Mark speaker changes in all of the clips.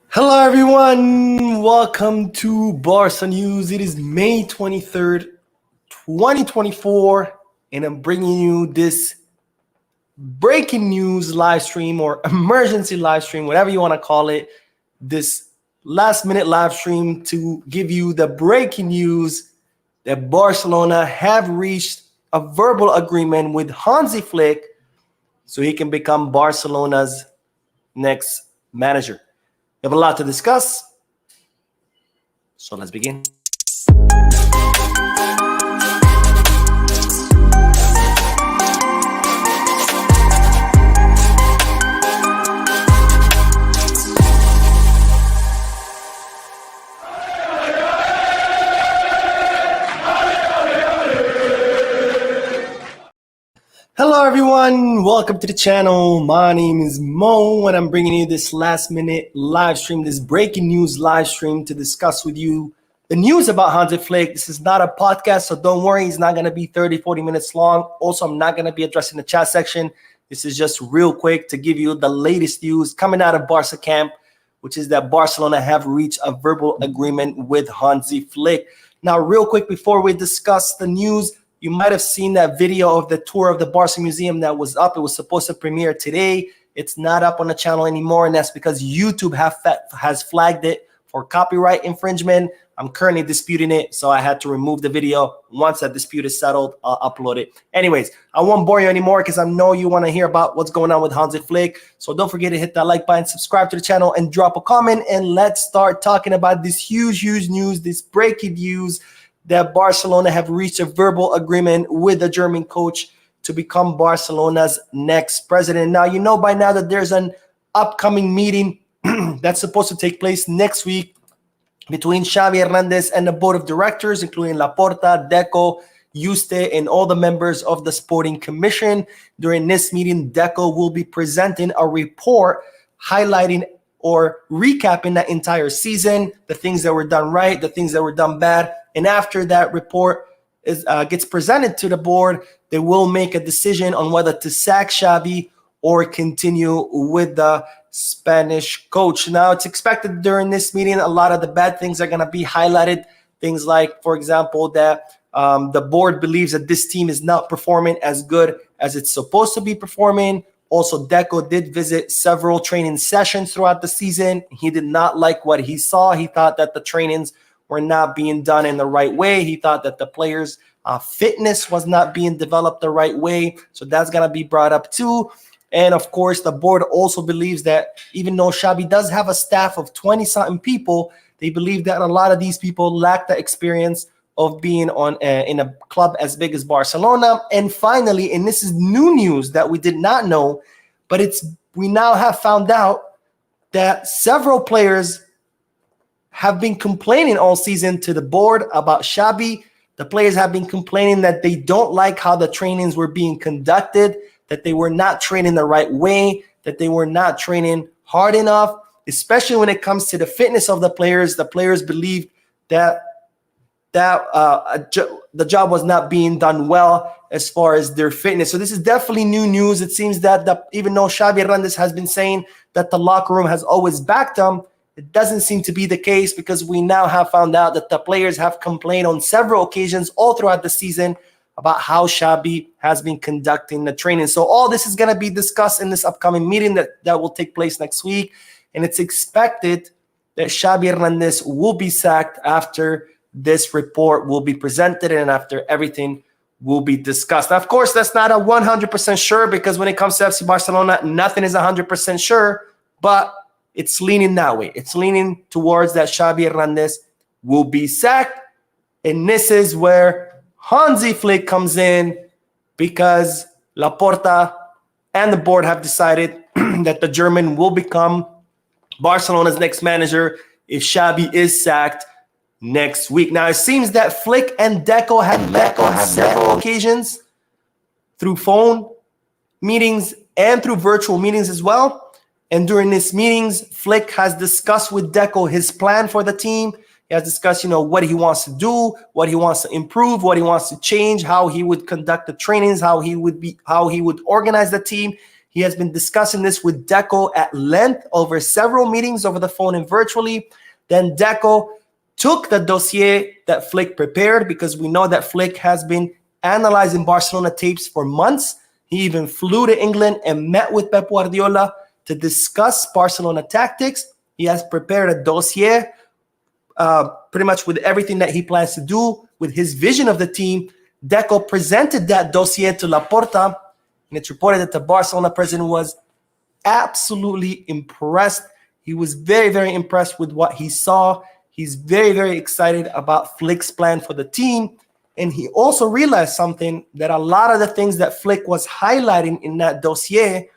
Speaker 1: Hello, everyone. Welcome to Barca News. It is May 23rd, 2024, and I'm bringing you this breaking news live stream or emergency live stream, whatever you want to call it. This last minute live stream to give you the breaking news that Barcelona have reached a verbal agreement with Hansi Flick so he can become Barcelona's next manager. We have a lot to discuss, so let's begin. Hello everyone, welcome to the channel. My name is Mo and I'm bringing you this last minute live stream, this breaking news live stream to discuss with you the news about Hansi Flick. This is not a podcast, so don't worry, it's not going to be 30-40 minutes long. Also, I'm not going to be addressing the chat section. This is just real quick to give you the latest news coming out of Barca camp, which is that Barcelona have reached a verbal agreement with Hansi Flick. Now, real quick before we discuss the news, you might have seen that video of the tour of the Barca Museum that was up. It was supposed to premiere today. It's not up on the channel anymore, and that's because YouTube has flagged it for copyright infringement. I'm currently disputing it, so I had to remove the video. Once that dispute is settled, I'll upload it. Anyways, I won't bore you anymore because I know you want to hear about what's going on with Hansi Flick. So don't forget to hit that like button, subscribe to the channel, and drop a comment. And let's start talking about this huge news, this breaking news that Barcelona have reached a verbal agreement with the German coach to become Barcelona's next president. Now, you know by now that there's an upcoming meeting that's supposed to take place next week between Xavi Hernandez and the board of directors, including Laporta, Deco, Yuste, and all the members of the sporting commission. During this meeting, Deco will be presenting a report highlighting or recapping that entire season, the things that were done right, the things that were done bad. And after that report gets presented to the board, they will make a decision on whether to sack Xavi or continue with the Spanish coach. Now, it's expected during this meeting, a lot of the bad things are going to be highlighted. Things like, for example, that the board believes that this team is not performing as good as it's supposed to be performing. Also, Deco did visit several training sessions throughout the season. He did not like what he saw. He thought that the trainings were not being done in the right way. He thought that the players' fitness was not being developed the right way. So that's going to be brought up too. And of course, the board also believes that even though Xavi does have a staff of 20-something people, they believe that a lot of these people lack the experience of being in a club as big as Barcelona. And finally, and this is new news that we did not know, but we now have found out that several players have been complaining all season to the board about Xavi. The players have been complaining that they don't like how the trainings were being conducted, that they were not training the right way, that they were not training hard enough, especially when it comes to the fitness of the players. The players believed that the job was not being done well as far as their fitness. So this is definitely new news. It seems that even though Xavi Hernandez has been saying that the locker room has always backed him, it doesn't seem to be the case because we now have found out that the players have complained on several occasions all throughout the season about how Xavi has been conducting the training. So all this is going to be discussed in this upcoming meeting that will take place next week. And it's expected that Xavi Hernandez will be sacked after this report will be presented and after everything will be discussed. Now, of course, that's not a 100% sure because when it comes to FC Barcelona, nothing is 100% sure, but it's leaning that way. It's leaning towards that Xavi Hernandez will be sacked. And this is where Hansi Flick comes in because Laporta and the board have decided that the German will become Barcelona's next manager if Xavi is sacked next week. Now, it seems that Flick and Deco have met on several occasions through phone meetings and through virtual meetings as well. And during these meetings, Flick has discussed with Deco his plan for the team. He has discussed, what he wants to do, what he wants to improve, what he wants to change, how he would conduct the trainings, how he would organize the team. He has been discussing this with Deco at length over several meetings over the phone and virtually. Then Deco took the dossier that Flick prepared, because we know that Flick has been analyzing Barcelona tapes for months. He even flew to England and met with Pep Guardiola to discuss Barcelona tactics. He has prepared a dossier pretty much with everything that he plans to do, with his vision of the team. Deco presented that dossier to Laporta, and it's reported that the Barcelona president was absolutely impressed. He was very, very impressed with what he saw. He's very, very excited about Flick's plan for the team. And he also realized something, that a lot of the things that Flick was highlighting in that dossier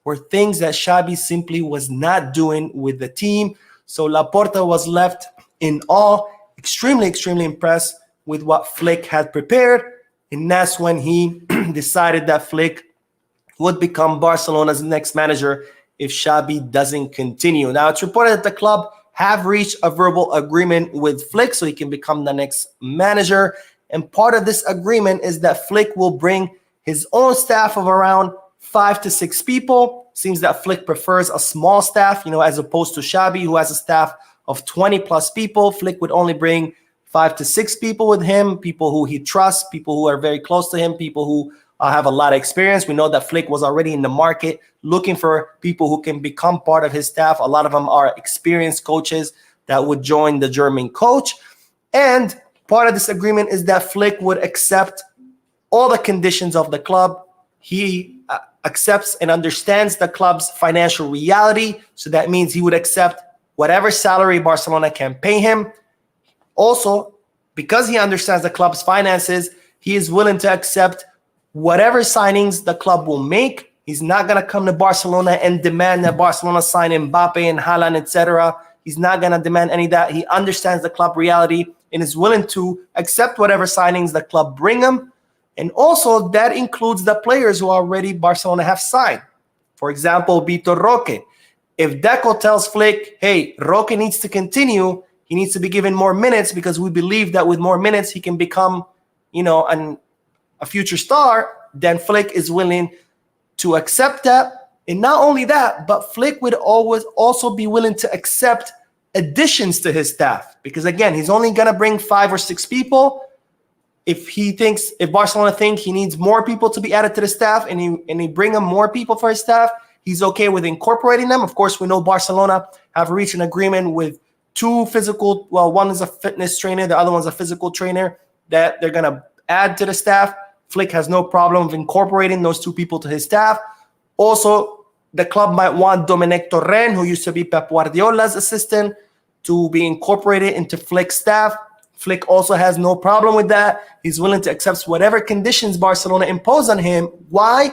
Speaker 1: were things that Xavi simply was not doing with the team. So Laporta was left in awe, extremely, extremely impressed with what Flick had prepared. And that's when he decided that Flick would become Barcelona's next manager if Xavi doesn't continue. Now, it's reported that the club have reached a verbal agreement with Flick so he can become the next manager. And part of this agreement is that Flick will bring his own staff of around 5 to 6 people. Seems that Flick prefers a small staff, as opposed to Xavi, who has a staff of 20 plus people. Flick would only bring 5 to 6 people with him, people who he trusts, people who are very close to him, people who have a lot of experience. We know that Flick was already in the market looking for people who can become part of his staff. A lot of them are experienced coaches that would join the German coach. And part of this agreement is that Flick would accept all the conditions of the club. He accepts and understands the club's financial reality. So that means he would accept whatever salary Barcelona can pay him. Also, because he understands the club's finances, he is willing to accept whatever signings the club will make. He's not going to come to Barcelona and demand that Barcelona sign Mbappe and Haaland, etc. He's not going to demand any of that. He understands the club reality and is willing to accept whatever signings the club bring him. And also, that includes the players who already Barcelona have signed. For example, Vitor Roque. If Deco tells Flick, hey, Roque needs to continue, he needs to be given more minutes because we believe that with more minutes he can become, a future star, then Flick is willing to accept that. And not only that, but Flick would always also be willing to accept additions to his staff, because again, he's only going to bring 5 or 6 people. If Barcelona think he needs more people to be added to the staff and he bring him more people for his staff, he's okay with incorporating them. Of course, we know Barcelona have reached an agreement with 2 physical, one is a fitness trainer, the other one's a physical trainer, that they're going to add to the staff. Flick has no problem with incorporating those 2 people to his staff. Also, the club might want Dominic Torrent, who used to be Pep Guardiola's assistant, to be incorporated into Flick's staff. Flick also has no problem with that. He's willing to accept whatever conditions Barcelona impose on him. Why?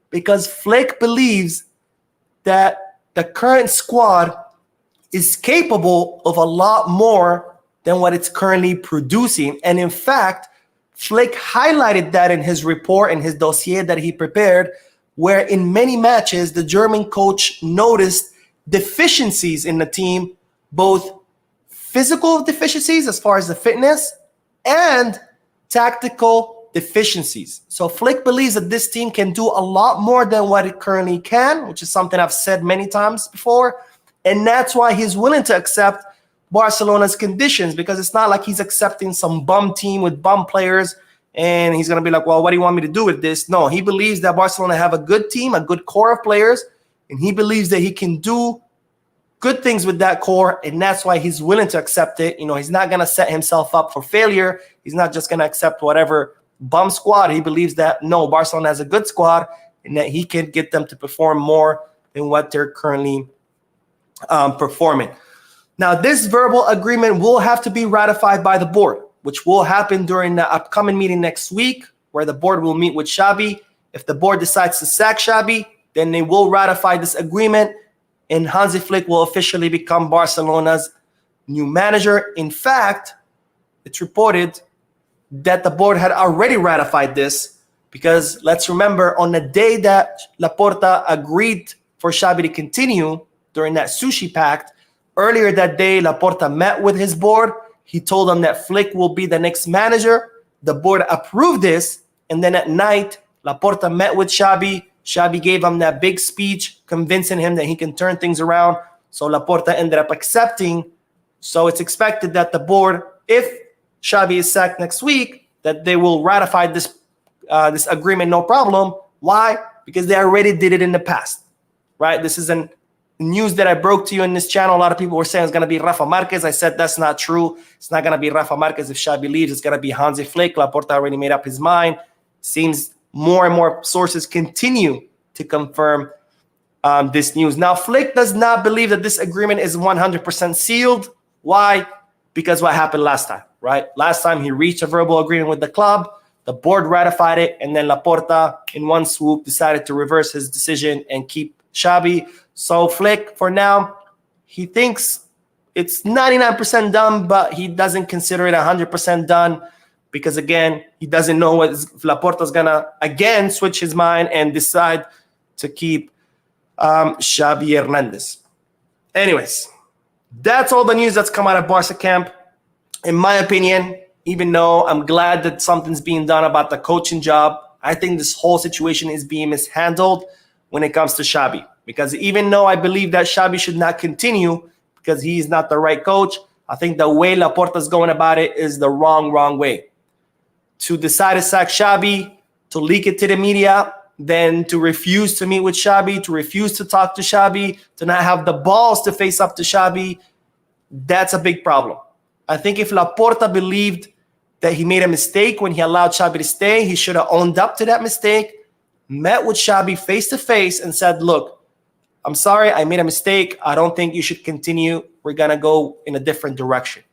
Speaker 1: Because Flick believes that the current squad is capable of a lot more than what it's currently producing. And in fact, Flick highlighted that in his report, in his dossier that he prepared, where in many matches, the German coach noticed deficiencies in the team, both physical deficiencies as far as the fitness and tactical deficiencies. So Flick believes that this team can do a lot more than what it currently can, which is something I've said many times before. And that's why he's willing to accept Barcelona's conditions, because it's not like he's accepting some bum team with bum players and he's going to be like, well, what do you want me to do with this? No, he believes that Barcelona have a good team, a good core of players, and he believes that he can do good things with that core, and that's why he's willing to accept it. He's not going to set himself up for failure. He's not just going to accept whatever bum squad. He believes that, no, Barcelona has a good squad and that he can get them to perform more than what they're currently performing. Now, this verbal agreement will have to be ratified by the board, which will happen during the upcoming meeting next week, where the board will meet with Xavi. If the board decides to sack Xavi, then they will ratify this agreement, and Hansi Flick will officially become Barcelona's new manager. In fact, it's reported that the board had already ratified this, because let's remember, on the day that Laporta agreed for Xavi to continue during that sushi pact, earlier that day, Laporta met with his board. He told them that Flick will be the next manager. The board approved this, and then at night, Laporta met with Xavi, Xavi gave him that big speech convincing him that he can turn things around. So Laporta ended up accepting. So it's expected that the board, if Xavi is sacked next week, that they will ratify this agreement, no problem. Why? Because they already did it in the past, right? This is news that I broke to you in this channel. A lot of people were saying it's going to be Rafa Marquez. I said that's not true. It's not going to be Rafa Marquez if Xavi leaves. It's going to be Hansi Flick. Laporta already made up his mind. Seems more and more sources continue to confirm this news. Now, Flick does not believe that this agreement is 100% sealed. Why? Because what happened last time, right? Last time he reached a verbal agreement with the club. The board ratified it, and then Laporta, in one swoop, decided to reverse his decision and keep Xavi. So Flick, for now, he thinks it's 99% done, but he doesn't consider it 100% done because, again, he doesn't know what Laporta's going to, again, switch his mind and decide to keep Xavi Hernandez. Anyways, that's all the news that's come out of Barca camp. In my opinion, even though I'm glad that something's being done about the coaching job, I think this whole situation is being mishandled when it comes to Xavi. Because even though I believe that Xavi should not continue because he's not the right coach, I think the way Laporta's going about it is the wrong way. To decide to sack Xavi, to leak it to the media, then to refuse to meet with Xavi, to refuse to talk to Xavi, to not have the balls to face up to Xavi, that's a big problem. I think if Laporta believed that he made a mistake when he allowed Xavi to stay, he should have owned up to that mistake, met with Xavi face-to-face and said, look, I'm sorry, I made a mistake. I don't think you should continue. We're going to go in a different direction.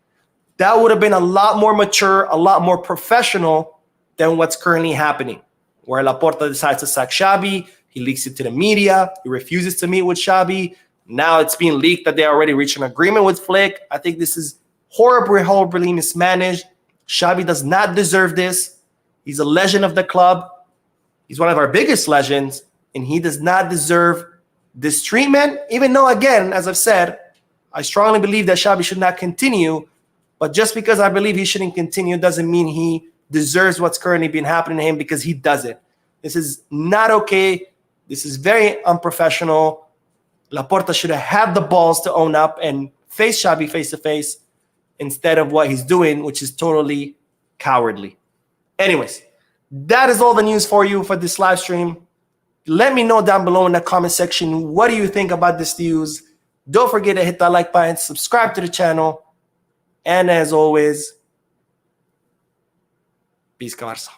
Speaker 1: That would have been a lot more mature, a lot more professional than what's currently happening, where Laporta decides to sack Xavi. He leaks it to the media. He refuses to meet with Xavi. Now it's being leaked that they already reached an agreement with Flick. I think this is horribly mismanaged. Xavi does not deserve this. He's a legend of the club. He's one of our biggest legends, and he does not deserve this treatment, even though, again, as I've said, I strongly believe that Xavi should not continue. But just because I believe he shouldn't continue doesn't mean he deserves what's currently been happening to him, because he doesn't. This is not okay. This is very unprofessional. Laporta should have had the balls to own up and face Xavi face-to-face instead of what he's doing, which is totally cowardly. Anyways, that is all the news for you for this live stream. Let me know down below in the comment section, what do you think about this news? Don't forget to hit that like button, subscribe to the channel, and as always, peace, Barca.